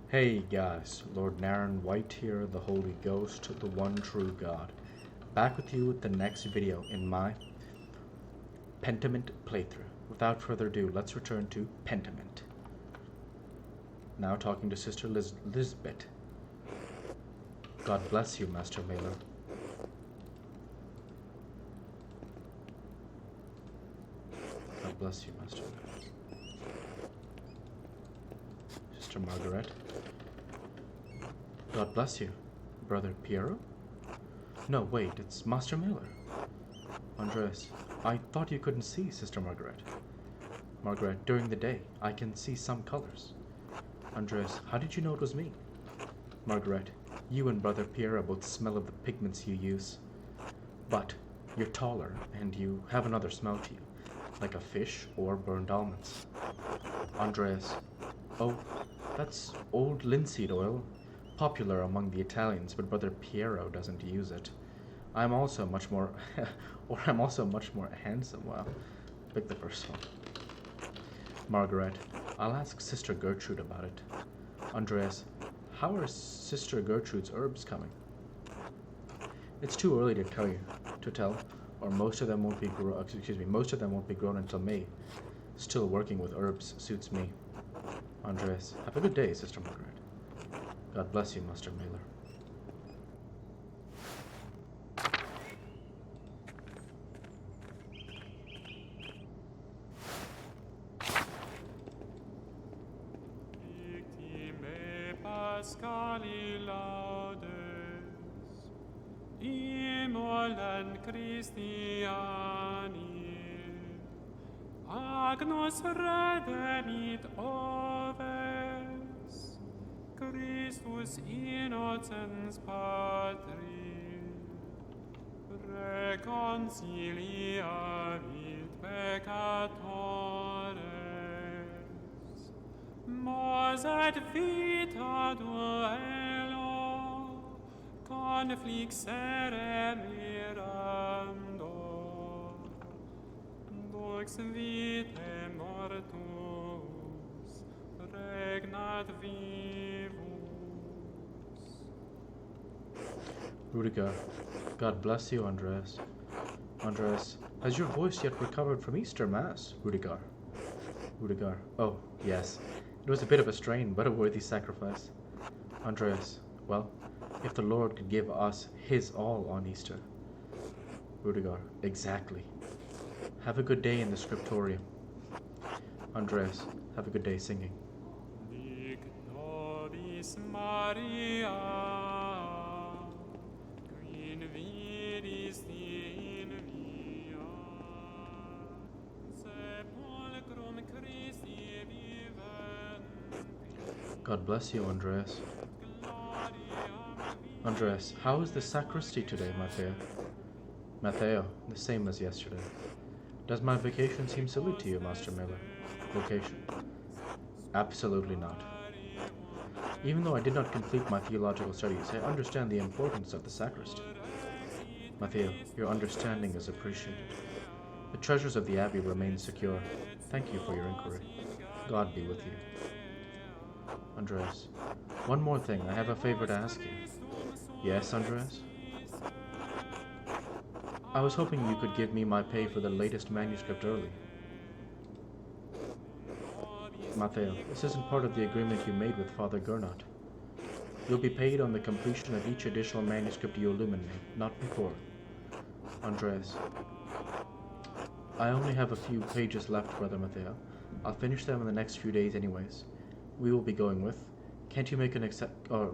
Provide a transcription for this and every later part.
Hey guys, Lord Naren White here, the Holy Ghost, the one true God. Back with you with the next video in my Pentiment playthrough. Without further ado, let's return to Pentiment. Now talking to Sister Lisbeth. God bless you, Master Mailer. God bless you, Master Mailer. Sister Margaret. God bless you, Brother Piero? No, wait, it's Master Mailer. Andres, I thought you couldn't see, Sister Margaret. Margaret, during the day, I can see some colors. Andres, how did you know it was me? Margaret, you and Brother Piero both smell of the pigments you use. But you're taller, and you have another smell to you, like a fish or burned almonds. Andres, oh, that's old linseed oil, popular among the Italians, but Brother Piero doesn't use it. I'm also much more, I'm also much more handsome. Well, pick the first one. Margaret, I'll ask Sister Gertrude about it. Andreas, how are Sister Gertrude's herbs coming? It's too early to tell, or most of them won't be grown until May. Still working with herbs suits me. Andreas, have a good day, Sister Margaret. God bless you, Master Mailer. Pascali laudes, immolant Christiani, agnus redemit oves, Christus innocens Patri, reconciliavit peccatores, mos et vita duello conflixere mirando, dux vitae mortus regnat vivus. Rudiger, God bless you, Andreas. Andreas, has your voice yet recovered from Easter Mass, Rudiger? Rudiger, oh, yes. It was a bit of a strain, but a worthy sacrifice. Andreas, well, if the Lord could give us his all on Easter. Rudiger, exactly. Have a good day in the scriptorium. Andreas, have a good day singing. Dic nobis Maria, qui invidis in via, sepulcrum Christi viventi. God bless you, Andreas. Andreas, how is the sacristy today, Matteo? Matteo, the same as yesterday. Does my vacation seem silly to you, Master Miller? Vocation? Absolutely not. Even though I did not complete my theological studies, I understand the importance of the sacristy. Matteo, your understanding is appreciated. The treasures of the Abbey remain secure. Thank you for your inquiry. God be with you. Andreas, one more thing. I have a favor to ask you. Yes, Andreas? I was hoping you could give me my pay for the latest manuscript early. Matteo, this isn't part of the agreement you made with Father Gernot. You'll be paid on the completion of each additional manuscript you illuminate, not before. Andreas, I only have a few pages left, Brother Matteo. I'll finish them in the next few days anyways. We will be going with. Can't you make an exception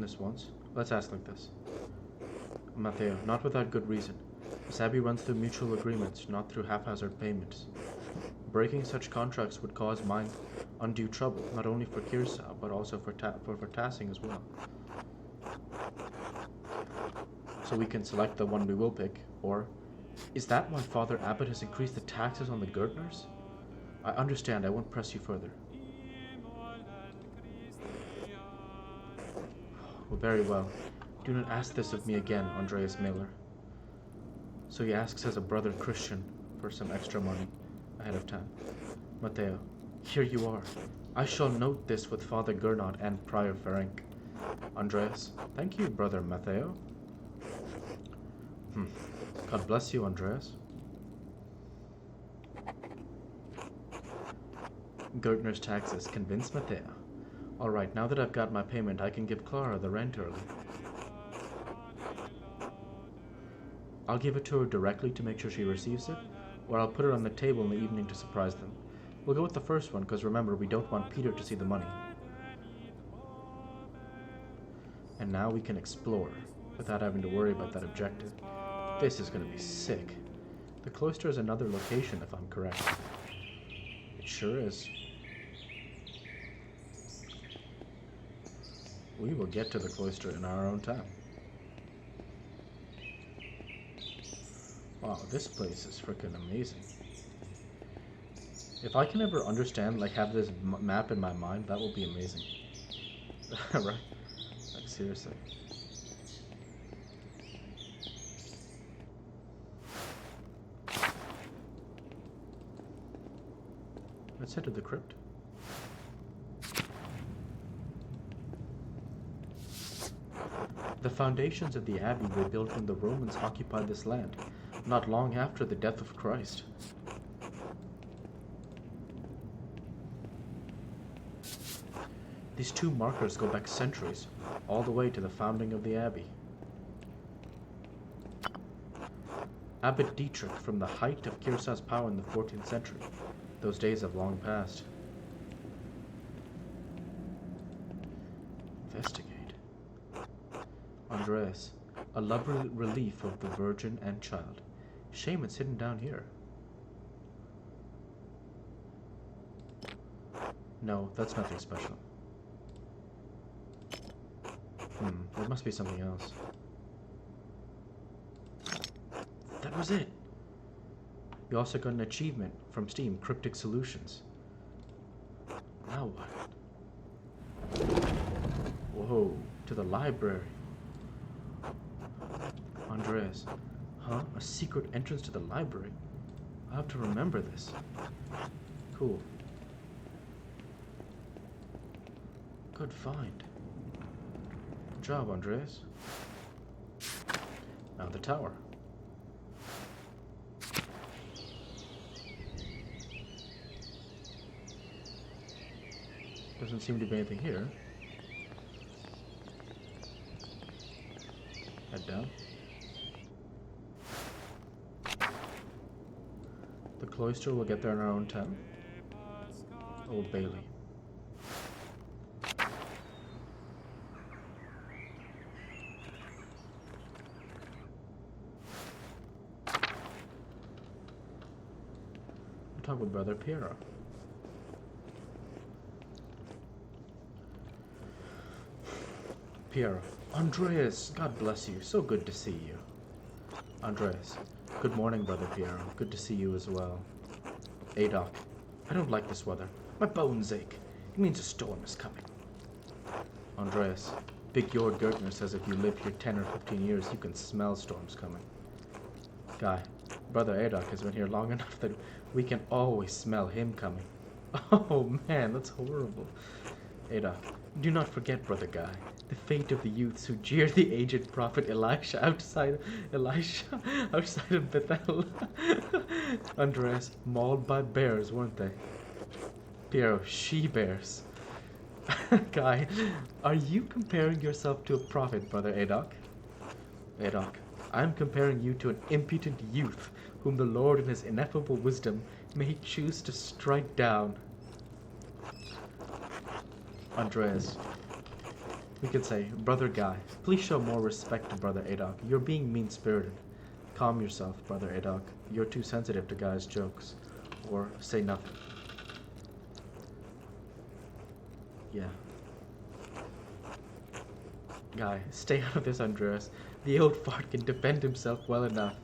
this once? Let's ask like this. Matteo, not without good reason. This abbey runs through mutual agreements, not through haphazard payments. Breaking such contracts would cause mine undue trouble, not only for Kirsa, but also for Tassing as well. So we can select the one we will pick, or is that why Father Abbot has increased the taxes on the Gurtners? I understand, I won't press you further. Well, very well. Do not ask this of me again, Andreas Mailer. So he asks as a brother Christian for some extra money ahead of time. Matteo, Here you are. I shall note this with Father Gernot and Prior Ferenc. Andreas, thank you, Brother Matteo. God bless you, Andreas. Gertner's taxes convinced Matteo. Alright, now that I've got my payment, I can give Clara the rent early. I'll give it to her directly to make sure she receives it, or I'll put it on the table in the evening to surprise them. We'll go with the first one, because remember, we don't want Peter to see the money. And now we can explore, without having to worry about that objective. This is going to be sick. The cloister is another location, if I'm correct. It sure is. We will get to the cloister in our own time. Wow, this place is freaking amazing. If I can ever understand, like, have this map in my mind, that will be amazing. Right? Like, seriously. Let's head to the crypt. The foundations of the abbey were built when the Romans occupied this land, not long after the death of Christ. These two markers go back centuries, all the way to the founding of the abbey. Abbot Dietrich from the height of Kirsau's power in the 14th century. Those days have long passed. Investigate. Andreas, a lovely relief of the Virgin and Child. Shame it's hidden down here. No, that's nothing special. There must be something else. That was it! You also got an achievement from Steam, Cryptic Solutions. Now what? Whoa, to the library. Andreas. Huh? A secret entrance to the library? I'll have to remember this. Cool. Good find. Good job, Andreas. Now the tower. Doesn't seem to be anything here. Head down. The cloister will get there in our own time. Old Bailey. We'll talk with Brother Piero. Piero. Andreas, God bless you. So good to see you. Andreas. Good morning, Brother Piero. Good to see you as well. Adok. I don't like this weather. My bones ache. It means a storm is coming. Andreas. Big Jord Gertner says if you live here 10 or 15 years, you can smell storms coming. Guy. Brother Adok has been here long enough that we can always smell him coming. Oh man, that's horrible. Adok. Do not forget, Brother Guy, the fate of the youths who jeered the aged prophet Elisha outside of Bethel. Andreas, mauled by bears, weren't they? Piero, she-bears. Guy, are you comparing yourself to a prophet, Brother Adok? Adok, I am comparing you to an impudent youth whom the Lord in his ineffable wisdom may choose to strike down. Andreas. We could say, Brother Guy, please show more respect to Brother Adok. You're being mean-spirited. Calm yourself, Brother Adok. You're too sensitive to Guy's jokes. Or say nothing. Yeah. Guy, stay out of this, Andreas. The old fart can defend himself well enough.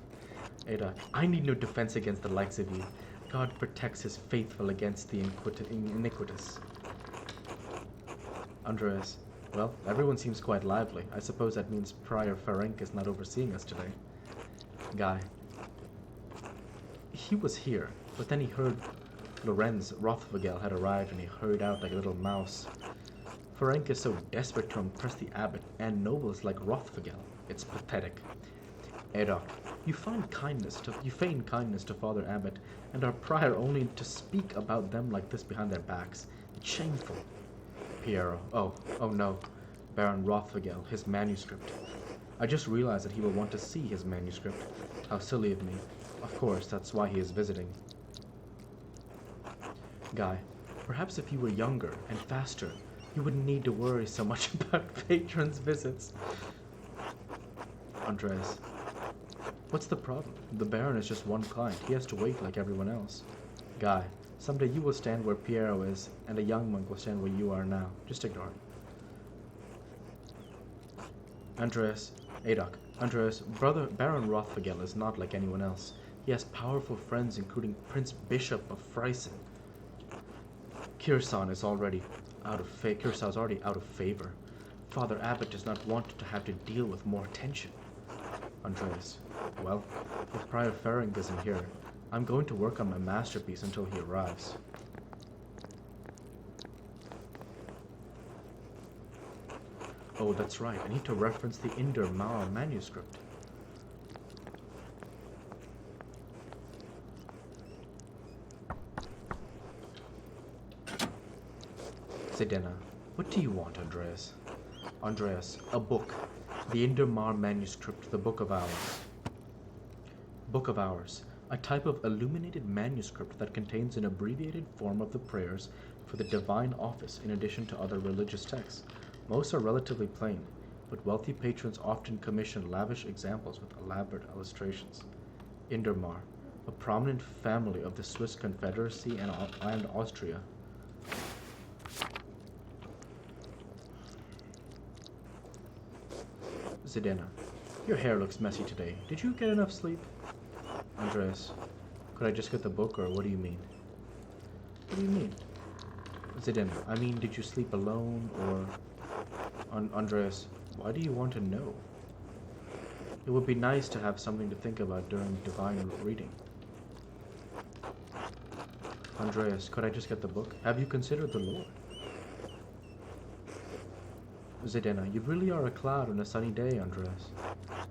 Adok, I need no defense against the likes of you. God protects his faithful against the iniquitous. Andreas, well, everyone seems quite lively. I suppose that means Prior Ferenc is not overseeing us today. Guy. He was here, but then he heard Lorenz Rothvogel had arrived and he hurried out like a little mouse. Ferenc is so desperate to impress the abbot and nobles like Rothvogel. It's pathetic. Edok, you feign kindness to Father Abbot and our prior only to speak about them like this behind their backs. It's shameful. Piero, oh no. Baron Rothvogel, his manuscript. I just realized that he will want to see his manuscript. How silly of me. Of course, that's why he is visiting. Guy, perhaps if you were younger and faster, you wouldn't need to worry so much about patrons' visits. Andres, what's the problem? The Baron is just one client. He has to wait like everyone else. Guy, someday you will stand where Piero is, and a young monk will stand where you are now. Just ignore him. Andreas, Brother Baron Rothvogel is not like anyone else. He has powerful friends, including Prince Bishop of Freisen. Kirsan is already out of favor. Father Abbot does not want to have to deal with more tension. Andreas, well, if Prior Ferenc isn't here, I'm going to work on my masterpiece until he arrives. Oh, that's right. I need to reference the Inder Mauer manuscript. Sedena, what do you want, Andreas? Andreas, a book. The Inder Mauer manuscript, the Book of Hours. Book of Hours, a type of illuminated manuscript that contains an abbreviated form of the prayers for the divine office in addition to other religious texts. Most are relatively plain, but wealthy patrons often commission lavish examples with elaborate illustrations. Indermar, a prominent family of the Swiss Confederacy and Austria. Zidana, your hair looks messy today. Did you get enough sleep? Andreas, could I just get the book, or what do you mean? What do you mean? Zidana, I mean, did you sleep alone, or... Andreas, why do you want to know? It would be nice to have something to think about during divine reading. Andreas, could I just get the book? Have you considered the Lord? Zidana, you really are a cloud on a sunny day, Andreas.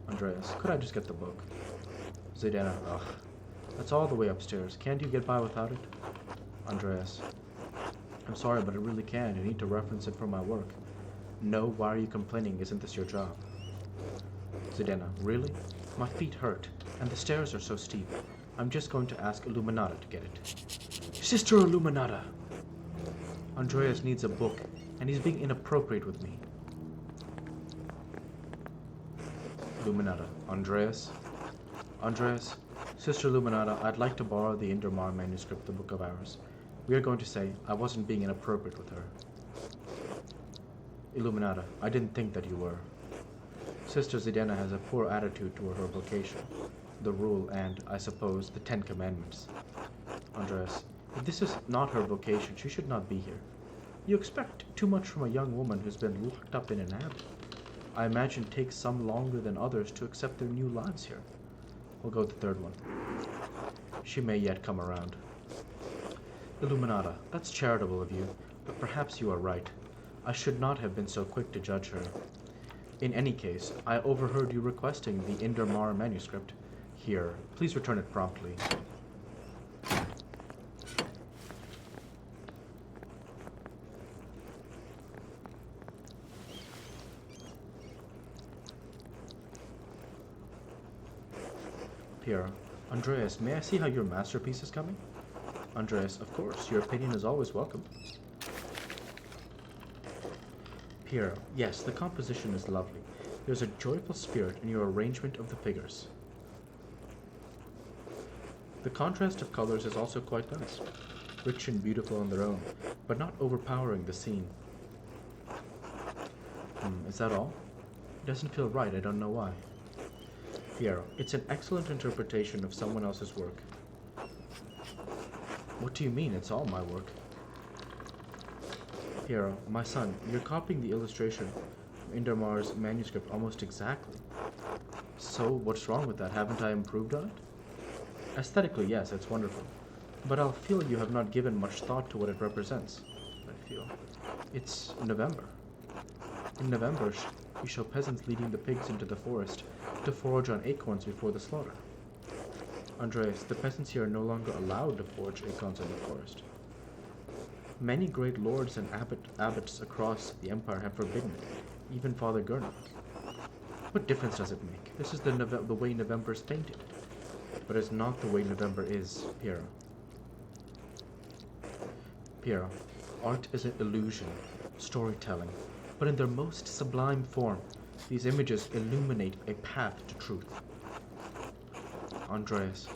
Andreas, could I just get the book? Zidana, ugh. That's all the way upstairs. Can't you get by without it? Andreas, I'm sorry, but I really can't. I need to reference it for my work. No, why are you complaining? Isn't this your job? Zidana, really? My feet hurt, and the stairs are so steep. I'm just going to ask Illuminata to get it. Sister Illuminata! Andreas needs a book, and he's being inappropriate with me. Illuminata, Andreas? Andreas, Sister Illuminata, I'd like to borrow the Indermar manuscript, the Book of Hours. We are going to say I wasn't being inappropriate with her. Illuminata, I didn't think that you were. Sister Zidana has a poor attitude toward her vocation, the rule, and, I suppose, the 10 Commandments. Andreas, if this is not her vocation, she should not be here. You expect too much from a young woman who's been locked up in an abbey. I imagine it takes some longer than others to accept their new lives here. We'll go with the third one. She may yet come around. Illuminata, that's charitable of you, but perhaps you are right. I should not have been so quick to judge her. In any case, I overheard you requesting the Indermar manuscript. Here, please return it promptly. Pierre, Andreas, may I see how your masterpiece is coming? Andreas, of course, your opinion is always welcome. Pierre, yes, the composition is lovely. There's a joyful spirit in your arrangement of the figures. The contrast of colors is also quite nice, rich and beautiful on their own, but not overpowering the scene. Is that all? It doesn't feel right, I don't know why. Piero, it's an excellent interpretation of someone else's work. What do you mean, it's all my work? Piero, my son, you're copying the illustration from Indermar's manuscript almost exactly. So, what's wrong with that? Haven't I improved on it? Aesthetically, yes, it's wonderful. But I'll feel you have not given much thought to what it represents. I feel. It's November. In November, we show peasants leading the pigs into the forest to forage on acorns before the slaughter. Andreas, the peasants here are no longer allowed to forage acorns in the forest. Many great lords and abbots across the empire have forbidden it, even Father Gernot. What difference does it make? This is the way November is painted. But it's not the way November is, Piero. Piero, art is an illusion, storytelling, but in their most sublime form, these images illuminate a path to truth. Andreas,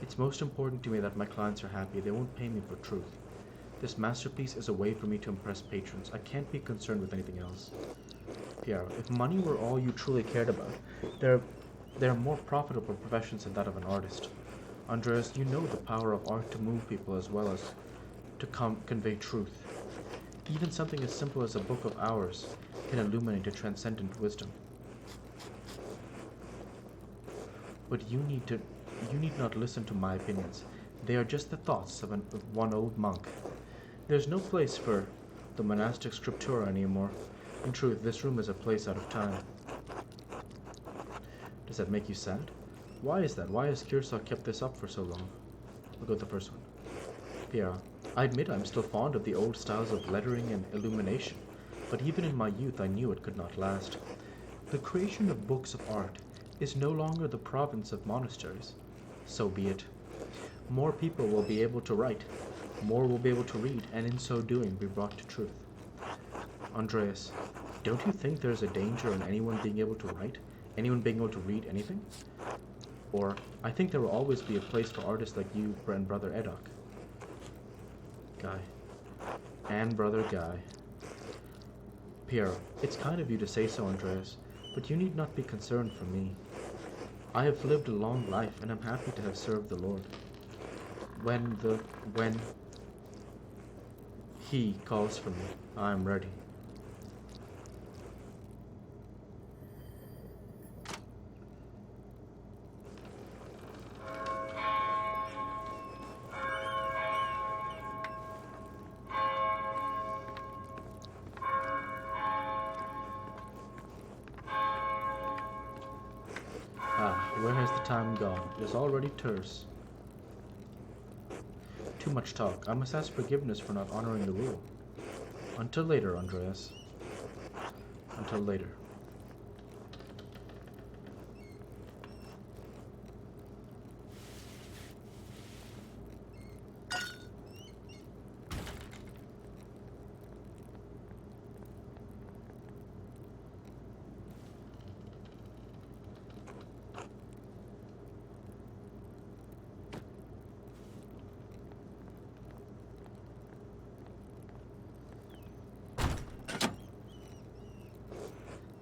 it's most important to me that my clients are happy. They won't pay me for truth. This masterpiece is a way for me to impress patrons. I can't be concerned with anything else. Piero, if money were all you truly cared about, there are more profitable professions than that of an artist. Andreas, you know the power of art to move people as well as to convey truth. Even something as simple as a book of hours can illuminate a transcendent wisdom. But you need not listen to my opinions. They are just the thoughts of one old monk. There's no place for the monastic scriptura anymore. In truth, this room is a place out of time. Does that make you sad? Why is that? Why has Kearsarge kept this up for so long? We'll go with the first one. Piero, I admit I'm still fond of the old styles of lettering and illumination, but even in my youth I knew it could not last. The creation of books of art is no longer the province of monasteries. So be it. More people will be able to write, more will be able to read, and in so doing be brought to truth. Andreas, don't you think there's a danger in anyone being able to write? Anyone being able to read anything? Or, I think there will always be a place for artists like you and Brother Edok. Guy. And Brother Guy. Piero, it's kind of you to say so, Andreas, but you need not be concerned for me. I have lived a long life, and am happy to have served the Lord. When He calls for me, I am ready. Where has the time gone? It is already terse. Too much talk. I must ask forgiveness for not honoring the rule. Until later, Andreas. Until later.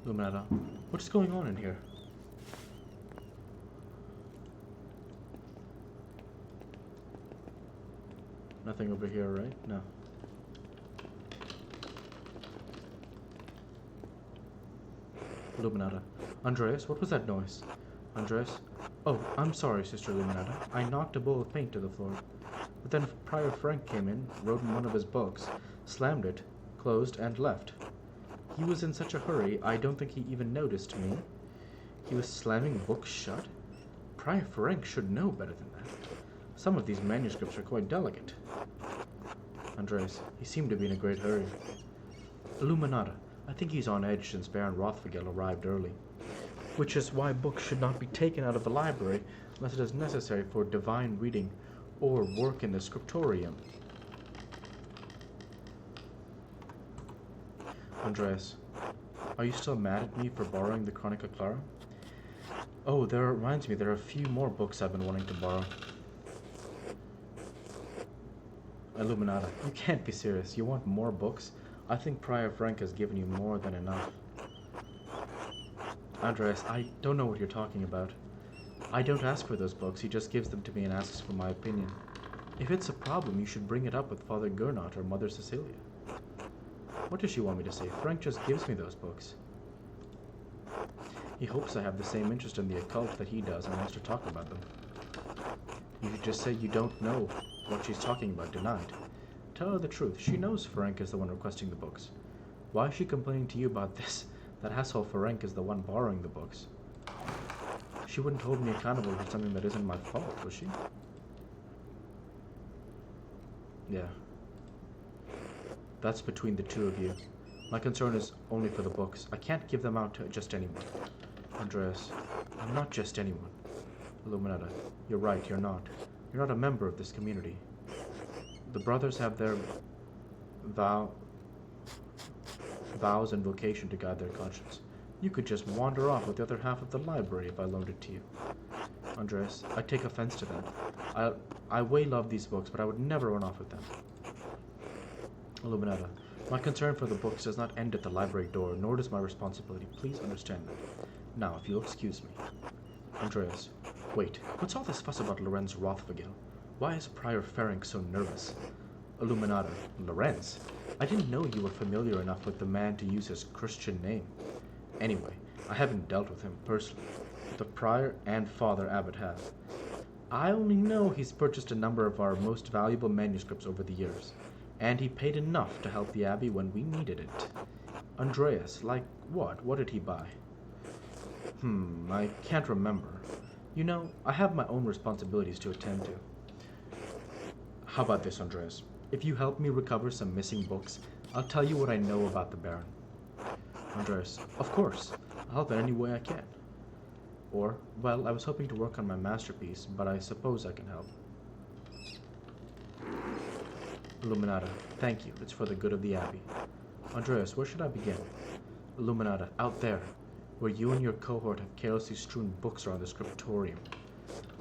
Luminata, what's going on in here? Nothing over here, right? No. Luminata. Andreas, what was that noise? Andreas? Oh, I'm sorry, Sister Luminata. I knocked a bowl of paint to the floor. But then Prior Frank came in, wrote in one of his books, slammed it, closed, and left. He was in such a hurry, I don't think he even noticed me. He was slamming books shut? Prior Frank should know better than that. Some of these manuscripts are quite delicate. Andreas, he seemed to be in a great hurry. Illuminata, I think he's on edge since Baron Rothfagel arrived early. Which is why books should not be taken out of the library unless it is necessary for divine reading or work in the scriptorium. Andreas, are you still mad at me for borrowing the Chronica Clara? Oh, that reminds me, there are a few more books I've been wanting to borrow. Illuminata, you can't be serious. You want more books? I think Prior Frank has given you more than enough. Andreas, I don't know what you're talking about. I don't ask for those books, he just gives them to me and asks for my opinion. If it's a problem, you should bring it up with Father Gernot or Mother Cecilia. What does she want me to say? Frank just gives me those books. He hopes I have the same interest in the occult that he does and wants to talk about them. You should just say you don't know what she's talking about, denied. Tell her the truth. She knows Ferenc is the one requesting the books. Why is she complaining to you about this? That asshole Ferenc is the one borrowing the books. She wouldn't hold me accountable for something that isn't my fault, would she? Yeah. That's between the two of you. My concern is only for the books. I can't give them out to just anyone. Andreas, I'm not just anyone. Illuminata, you're right, you're not. You're not a member of this community. The brothers have their vows and vocation to guide their conscience. You could just wander off with the other half of the library if I loaned it to you. Andreas, I take offense to that. I way love these books, but I would never run off with them. Illuminata, my concern for the books does not end at the library door, nor does my responsibility. Please understand that. Now, if you'll excuse me. Andreas, wait, what's all this fuss about Lorenz Rothvigel? Why is Prior Ferenc so nervous? Illuminata, Lorenz? I didn't know you were familiar enough with the man to use his Christian name. Anyway, I haven't dealt with him personally. The Prior and Father Abbot have. I only know he's purchased a number of our most valuable manuscripts over the years, and he paid enough to help the Abbey when we needed it. Andreas, like what? What did he buy? I can't remember. You know, I have my own responsibilities to attend to. How about this, Andreas? If you help me recover some missing books, I'll tell you what I know about the Baron. Andreas, of course. I'll help in any way I can. Or, well, I was hoping to work on my masterpiece, but I suppose I can help. Illuminata, thank you. It's for the good of the Abbey. Andreas, where should I begin? Illuminata, out there, where you and your cohort have carelessly strewn books around the scriptorium.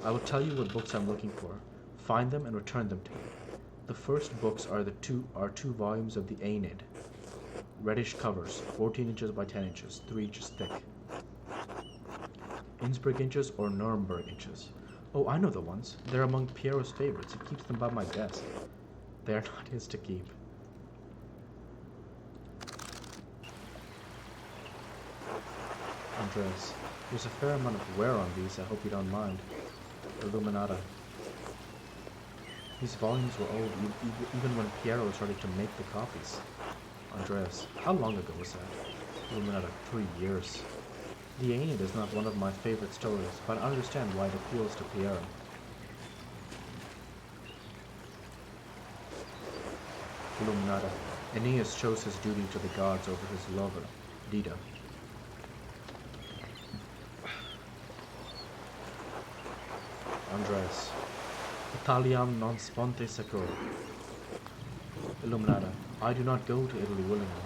I will tell you what books I'm looking for. Find them and return them to me. The first books are two volumes of the Aeneid. Reddish covers, 14 inches by 10 inches, 3 inches thick. Innsbruck inches or Nuremberg inches. Oh, I know the ones. They're among Piero's favorites. He keeps them by my desk. They are not his to keep. Andreas, there's a fair amount of wear on these. I hope you don't mind. Illuminata. These volumes were old even when Piero started to make the copies. Andreas, how long ago was that? Illuminata, 3 years. The Aeneid is not one of my favorite stories, but I understand why it appeals to Piero. Illuminata, Aeneas chose his duty to the gods over his lover, Dido. Andreas, Italiam non sponte securo. Illuminata, I do not go to Italy willingly.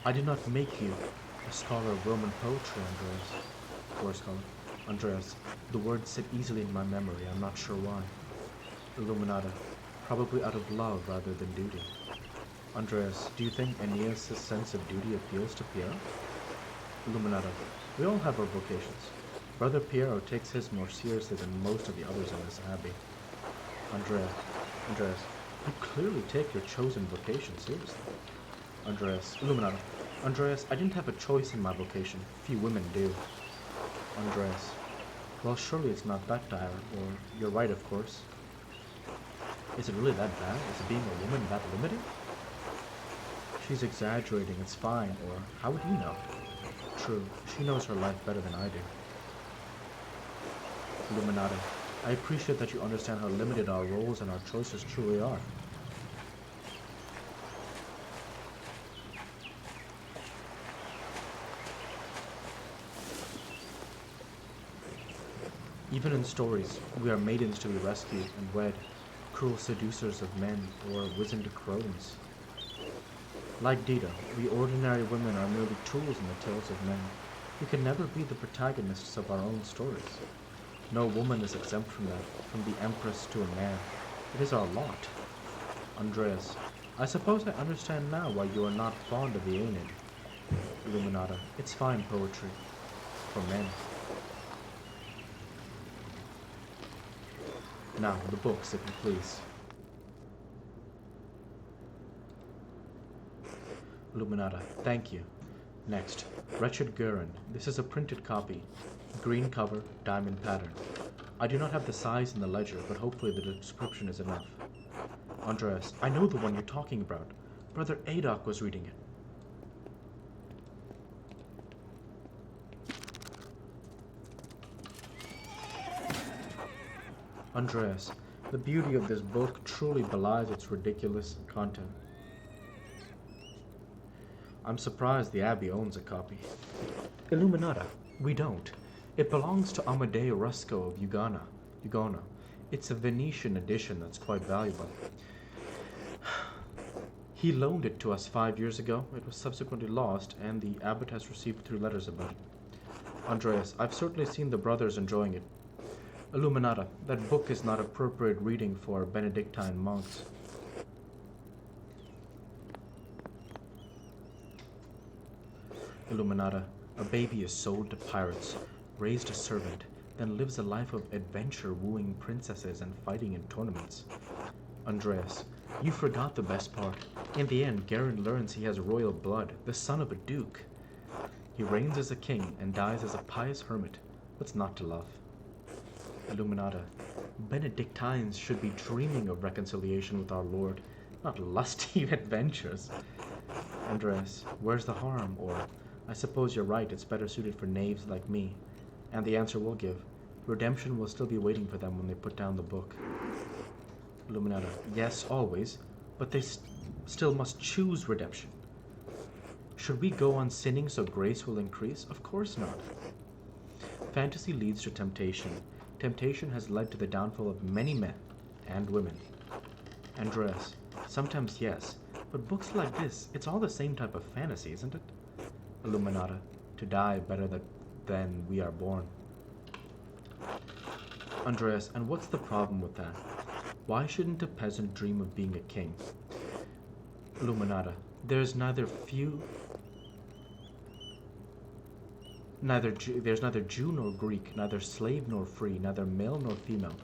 I did not make you a scholar of Roman poetry, Andreas. Poor scholar. Andreas, the words sit easily in my memory, I'm not sure why. Illuminata, probably out of love rather than duty. Andreas, do you think Aeneas' sense of duty appeals to Piero? Illuminata, we all have our vocations. Brother Piero takes his more seriously than most of the others in this abbey. Andreas, you clearly take your chosen vocation seriously. Andreas, Illuminata, Andreas, I didn't have a choice in my vocation. Few women do. Andreas, well, surely it's not that dire, or you're right, of course. Is it really that bad? Is being a woman that limited? She's exaggerating, it's fine, or how would you know? True, she knows her life better than I do. Illuminati, I appreciate that you understand how limited our roles and our choices truly are. Even in stories, we are maidens to be rescued and wed, cruel seducers of men, or wizened crones. Like Dido, we ordinary women are merely tools in the tales of men. We can never be the protagonists of our own stories. No woman is exempt from that, from the empress to a man. It is our lot. Andreas, I suppose I understand now why you are not fond of the Aeneid. Illuminata, it's fine poetry. For men. Now, the books, if you please. Illuminata, thank you. Next, Wretched Guerin. This is a printed copy. Green cover, diamond pattern. I do not have the size in the ledger, but hopefully the description is enough. Andreas, I know the one you're talking about. Brother Adok was reading it. Andreas, the beauty of this book truly belies its ridiculous content. I'm surprised the Abbey owns a copy. Illuminata, we don't. It belongs to Amadeo Rusco of Ugona. It's a Venetian edition that's quite valuable. He loaned it to us 5 years ago. It was subsequently lost, and the abbot has received 3 letters about it. Andreas, I've certainly seen the brothers enjoying it. Illuminata, that book is not appropriate reading for Benedictine monks. Illuminata, a baby is sold to pirates, raised a servant, then lives a life of adventure wooing princesses and fighting in tournaments. Andreas, you forgot the best part. In the end, Garen learns he has royal blood, the son of a duke. He reigns as a king and dies as a pious hermit. What's not to love? Illuminata, Benedictines should be dreaming of reconciliation with our Lord, not lusty adventures. Andreas, where's the harm? Or, I suppose you're right, it's better suited for knaves like me. And the answer will give. Redemption will still be waiting for them when they put down the book. Illuminata, yes, always, but they still must choose redemption. Should we go on sinning so grace will increase? Of course not. Fantasy leads to temptation. Temptation has led to the downfall of many men and women. Andreas, sometimes yes, but books like this, it's all the same type of fantasy, isn't it? Illuminata, to die better than we are born. Andreas, and what's the problem with that? Why shouldn't a peasant dream of being a king? Illuminata, there's neither Jew nor Greek, neither slave nor free, neither male nor female,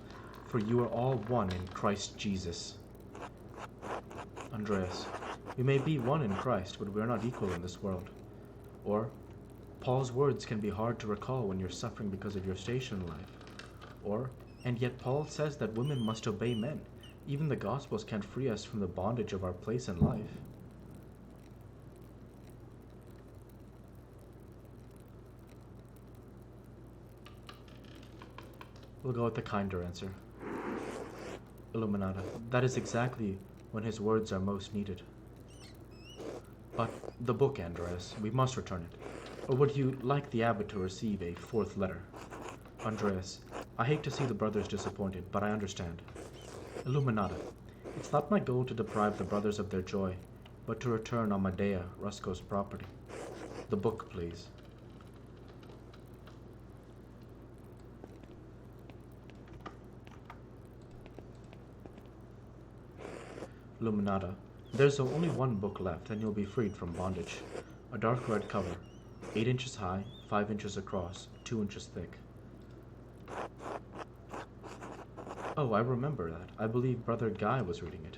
for you are all one in Christ Jesus. Andreas, we may be one in Christ, but we are not equal in this world. Or, Paul's words can be hard to recall when you're suffering because of your station in life. Or, and yet Paul says that women must obey men. Even the Gospels can't free us from the bondage of our place in life. We'll go with the kinder answer. Illuminata, that is exactly when his words are most needed. But the book, Andreas, we must return it. Or would you like the abbot to receive a 4th letter? Andreas, I hate to see the brothers disappointed, but I understand. Illuminata, it's not my goal to deprive the brothers of their joy, but to return Amadea Rusco's property. The book, please. Illuminata, there's only one book left, and you'll be freed from bondage. A dark red cover, 8 inches high, 5 inches across, 2 inches thick. Oh, I remember that. I believe Brother Guy was reading it.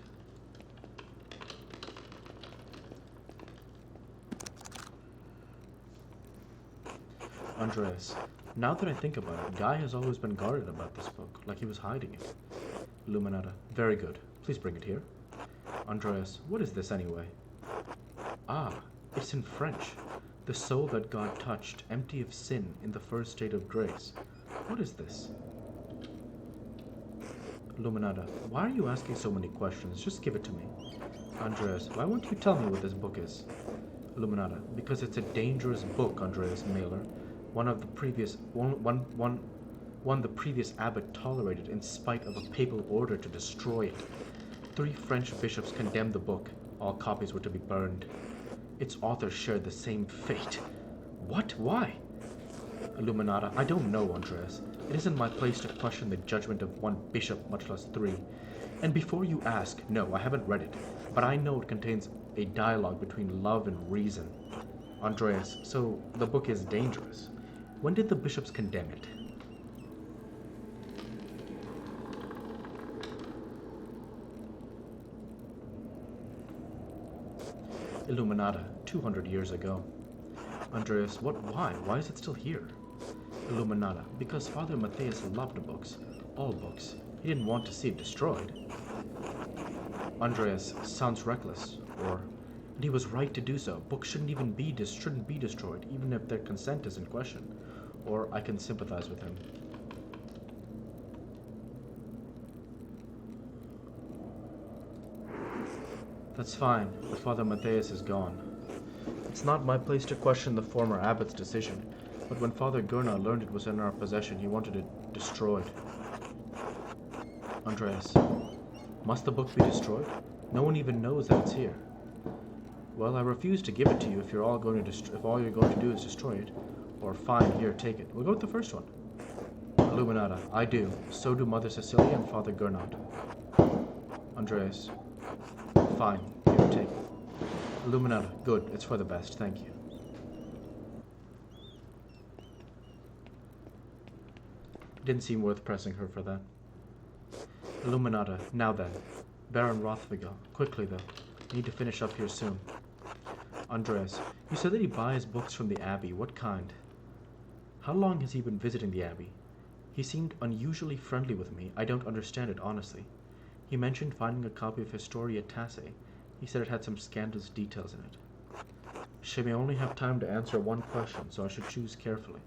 Andreas, now that I think about it, Guy has always been guarded about this book, like he was hiding it. Illuminata, very good. Please bring it here. Andreas, what is this anyway? Ah, it's in French. The soul that God touched, empty of sin, in the first state of grace. What is this? Illuminata, why are you asking so many questions? Just give it to me. Andreas, why won't you tell me what this book is? Illuminata, because it's a dangerous book, Andreas Mailer. One the previous abbot tolerated in spite of a papal order to destroy it. 3 French bishops condemned the book. All copies were to be burned. Its author shared the same fate. What? Why? Illuminata, I don't know, Andreas. It isn't my place to question the judgment of 1 bishop, much less 3. And before you ask, no, I haven't read it, but I know it contains a dialogue between love and reason. Andreas, so the book is dangerous. When did the bishops condemn it? Illuminata, 200 years ago. Andreas, why? Why is it still here? Illuminata, because Father Matthias loved books, all books. He didn't want to see it destroyed. Andreas, sounds reckless, and he was right to do so. Books shouldn't be destroyed, even if their consent is in question. Or I can sympathize with him. That's fine, but Father Matthias is gone. It's not my place to question the former abbot's decision, but when Father Gurna learned it was in our possession, he wanted it destroyed. Andreas, must the book be destroyed? No one even knows that it's here. Well, I refuse to give it to you if all you're going to do is destroy it. Or fine, here, take it. We'll go with the first one. Illuminata, I do. So do Mother Cecilia and Father Gernot. Andreas, fine, here, take it. Illuminata, good, it's for the best, thank you. Didn't seem worth pressing her for that. Illuminata, now then. Baron Rothvigal, quickly though. I need to finish up here soon. Andreas, you said that he buys books from the Abbey. What kind? How long has he been visiting the Abbey? He seemed unusually friendly with me. I don't understand it, honestly. He mentioned finding a copy of Historia Tasse. He said it had some scandalous details in it. She may only have time to answer one question, so I should choose carefully.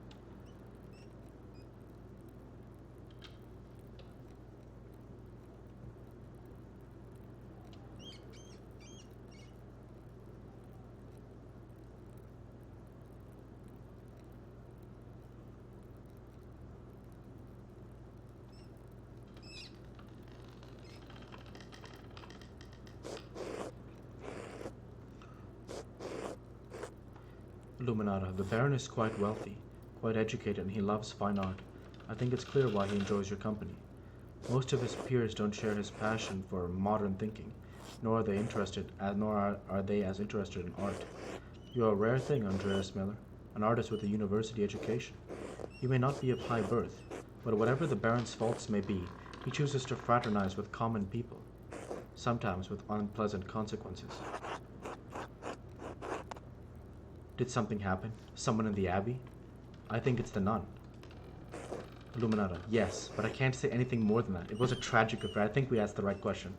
Illuminata, the Baron is quite wealthy, quite educated, and he loves fine art. I think it's clear why he enjoys your company. Most of his peers don't share his passion for modern thinking, nor are they as interested in art. You're a rare thing, Andreas Miller, an artist with a university education. You may not be of high birth, but whatever the Baron's faults may be, he chooses to fraternize with common people, sometimes with unpleasant consequences. Did something happen? Someone in the Abbey? I think it's the nun. Illuminata, yes, but I can't say anything more than that. It was a tragic affair. I think we asked the right question.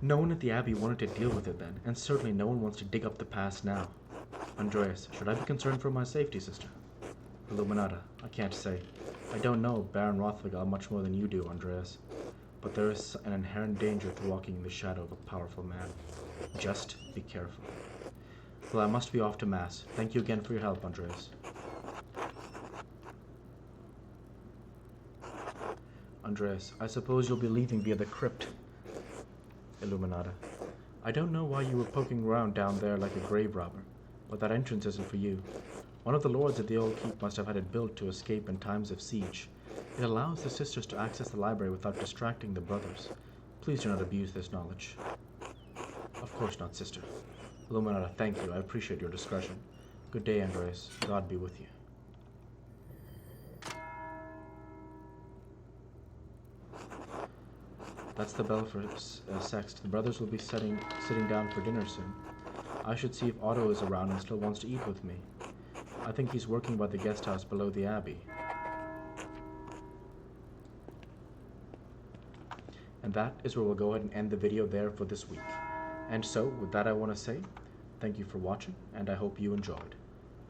No one at the Abbey wanted to deal with it then, and certainly no one wants to dig up the past now. Andreas, should I be concerned for my safety, sister? Illuminata, I can't say. I don't know Baron Rothvigal much more than you do, Andreas. But there is an inherent danger to walking in the shadow of a powerful man. Just be careful. Well, I must be off to Mass. Thank you again for your help, Andreas. Andreas, I suppose you'll be leaving via the crypt. Illuminata, I don't know why you were poking around down there like a grave robber, but that entrance isn't for you. One of the lords at the old keep must have had it built to escape in times of siege. It allows the sisters to access the library without distracting the brothers. Please do not abuse this knowledge. Of course not, sister. Illuminata, thank you. I appreciate your discretion. Good day, Andreas. God be with you. That's the bell for Sext. The brothers will be sitting down for dinner soon. I should see if Otto is around and still wants to eat with me. I think he's working by the guest house below the Abbey. And that is where we'll go ahead and end the video there for this week. And so, with that I want to say, thank you for watching, and I hope you enjoyed.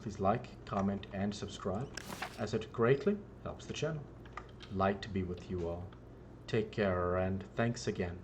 Please like, comment, and subscribe, as it greatly helps the channel. Light to be with you all. Take care, and thanks again.